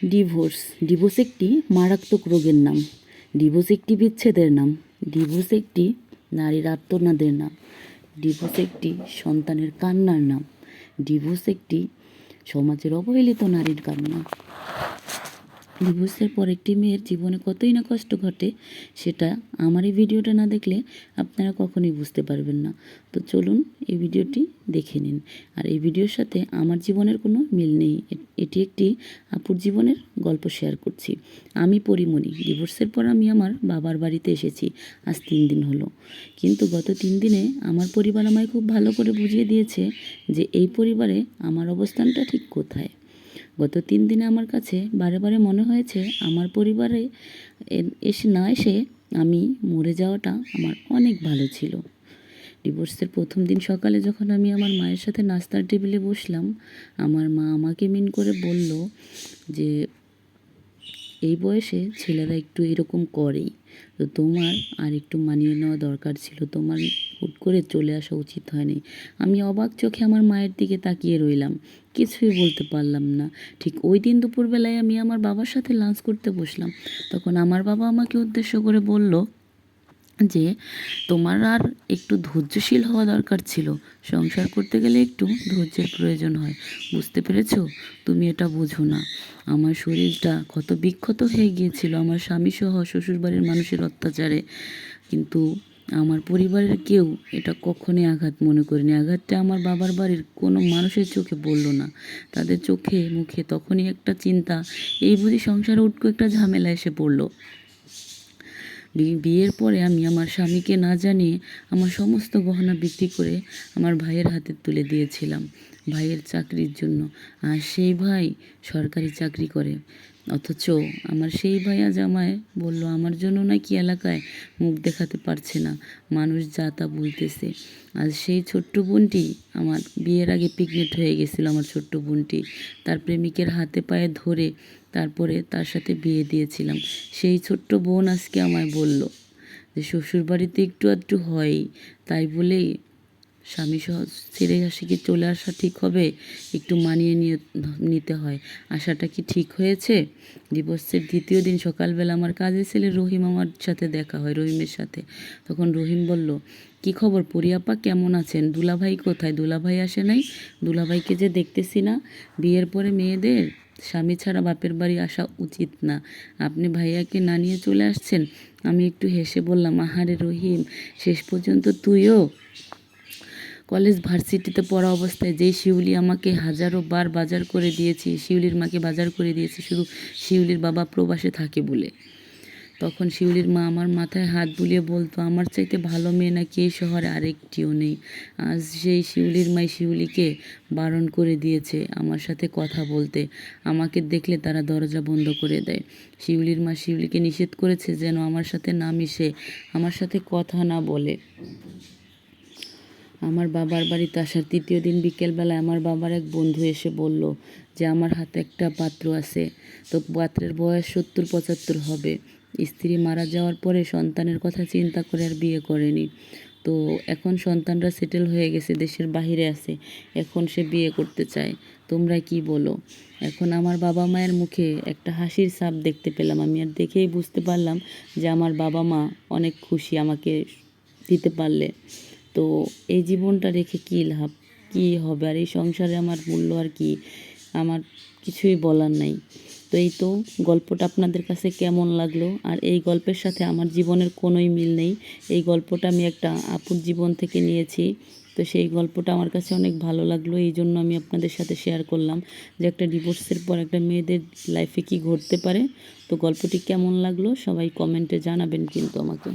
Divorce divorce একটি মারাত্মক রোগের নাম। ডিভোর্স একটি বিচ্ছেদের নাম। ডিভোর্স একটি নারীর আর্তনাদের নাম। ডিভোর্স একটি সন্তানের কান্নার নাম। ডিভোর্স একটি সমাজের অবহেলিত নারীর কান্না। ডিভোর্সের পর একটি মেয়ের জীবনে কতই না কষ্ট ঘটে, সেটা আমার এই ভিডিওটা না দেখলে আপনারা কখনোই বুঝতে পারবেন না। তো চলুন এই ভিডিওটি দেখে নিন। আর এই ভিডিওর সাথে আমার জীবনের কোনো মিল নেই, এটি একটি আপুর জীবনের গল্প শেয়ার করছি। আমি পরিমণি। ডিভোর্সের পর আমি আমার বাবার বাড়িতে এসেছি আজ 3 দিন হলো। কিন্তু গত 3 দিনে আমার পরিবার আমায় খুব ভালো করে বুঝিয়ে দিয়েছে যে এই পরিবারে আমার অবস্থানটা ঠিক কোথায়। গত 3 দিনে আমার কাছে বারে বারে মনে হয়েছে আমার পরিবারে এসে আমি মরে যাওয়াটা আমার অনেক ভালো ছিল। ডিভোর্সের প্রথম দিন সকালে যখন আমি আমার মায়ের সাথে নাস্তার টেবিলে বসলাম, আমার মা আমাকে মিন করে বলল যে এই বয়সে ছেলেরা একটু এরকম করেই, তো তোমার আর একটু মানিয়ে নেওয়া দরকার ছিল, তোমার হুট করে চলে আসা উচিত হয়নি। আমি অবাক চোখে আমার মায়ের দিকে তাকিয়ে রইলাম, কিছুই বলতে পারলাম না। ঠিক ওই দিন দুপুরবেলায় আমি আমার বাবার সাথে লাঞ্চ করতে বসলাম। তখন আমার বাবা আমাকে উদ্দেশ্য করে বলল যে তোমার আর একটু ধৈর্যশীল হওয়া দরকার ছিল। সংসার করতে গেলে একটু ধৈর্যের প্রয়োজন হয়, বুঝতে পেরেছো? তুমি এটা বোঝো না। আমার শরীরটা ক্ষত বিক্ষত হয়ে গিয়েছিল আমার স্বামী সহ শ্বশুরবাড়ির মানুষের অত্যাচারে, কিন্তু আমার পরিবারের কেউ এটা কখনোই আঘাত মনে করেনি। আঘাতটা আমার বাবার বাড়ির কোনো মানুষের চোখে পড়ল না। তাদের চোখে মুখে তখনই একটা চিন্তা, এই বুঝি সংসারে উটকো একটা ঝামেলা এসে পড়লো। বিয়ের পরে আমি আমার স্বামীকে না জানিয়ে আমার সমস্ত গহনা বিক্রি করে আমার ভাইয়ের হাতে তুলে দিয়েছিলাম ভাইয়ের চাকরির জন্য। আর সেই ভাই সরকারি চাকরি করে, অথচ আমার সেই ভাই আজ আমায় বলল আমার জন্য নাকি এলাকায় মুখ দেখাতে পারছে না, মানুষ যা তা বলতেছে। আজ সেই ছোট্ট বোনটি, আমার বিয়ের আগে পিকনিক হয়ে গেছিলো আমার ছোট্ট বোনটি, তার প্রেমিকের হাতে পায়ে ধরে তারপরে তার সাথে বিয়ে দিয়েছিলাম। সেই ছোট্ট বোন আজকে আমায় বলল যে শ্বশুরবাড়িতে একটু আধটু হয়ই, তাই বলেই স্বামী সহ ছেড়ে আসে কি চলে আসা ঠিক হবে? একটু মানিয়ে নিতে হয়। আশাটা কি ঠিক হয়েছে? ডিভোর্সের দ্বিতীয় দিন সকালবেলা আমার কাজের ছেলে রহিম আমার সাথে দেখা হয়, রহিমের সাথে। তখন রহিম বলল, কি খবর পরিয়াপা, কেমন আছেন? দুলাভাই কোথায়? দুলাভাই আসে নাই? দুলাভাইকে যে দেখতেছি না। বিয়ের পরে মেয়েদের স্বামী ছাড়া বাপের বাড়ি আসা উচিত না, আপনি ভাইয়াকে না নিয়ে চলে আসছেন। আমি একটু হেসে বললাম, আহারে রহিম, শেষ পর্যন্ত তুইও কলেজ ভার্সিটিতে পড়া অবস্থায় যেই শিউলি আমাকে হাজারো বার বাজার করে দিয়েছি, শিউলির মাকে বাজার করে দিয়েছি শুধু শিউলির বাবা প্রবাসে থাকে বলে। তখন শিউলির মা আমার মাথায় হাত বুলিয়ে বলতো, আমার চাইতে ভালো মেয়ে নাকি এই শহরে আরেকটিও নেই। আজ সেই শিউলির মাই শিউলিকে বারণ করে দিয়েছে আমার সাথে কথা বলতে, আমাকে দেখলে তারা দরজা বন্ধ করে দেয়। শিউলির মা শিউলিকে নিষেধ করেছে যেন আমার সাথে না মিশে, আমার সাথে কথা না বলে। আমার বাবার বাড়িতে আসার তৃতীয় দিন বিকেলবেলায় আমার বাবার এক বন্ধু এসে বলল যে আমার হাতে একটা পাত্র আছে, তো পাত্রের বয়স 70-75 হবে। স্ত্রী মারা যাওয়ার পরে সন্তানের কথা চিন্তা করে আর বিয়ে করেনি। তো এখন সন্তানরা সেটেল হয়ে গেছে, দেশের বাহিরে আছে, এখন সে বিয়ে করতে চায়। তোমরা কি বলো? এখন আমার বাবা মায়ের মুখে একটা হাসির ছাপ দেখতে পেলাম আমি, আর দেখেই বুঝতে পারলাম যে আমার বাবা মা অনেক খুশি আমাকে দিতে পারলে। তো এই জীবনটা রেখে কী লাভ, কী হবে, আর এই সংসারে আমার মূল্য আর কি, আমার কিছুই বলার নাই। তো এই তো গল্পটা আপনাদের কাছে কেমন লাগলো? আর এই গল্পের সাথে আমার জীবনের কোনোই মিল নেই। এই গল্পটা আমি একটা আপুর জীবন থেকে নিয়েছি। তো সেই গল্পটা আমার কাছে অনেক ভালো লাগলো, এই জন্য আমি আপনাদের সাথে শেয়ার করলাম যে একটা ডিভোর্সের পর একটা মেয়েদের লাইফে কি ঘটতে পারে। তো গল্পটি কেমন লাগলো সবাই কমেন্টে জানাবেন কিন্তু আমাকে।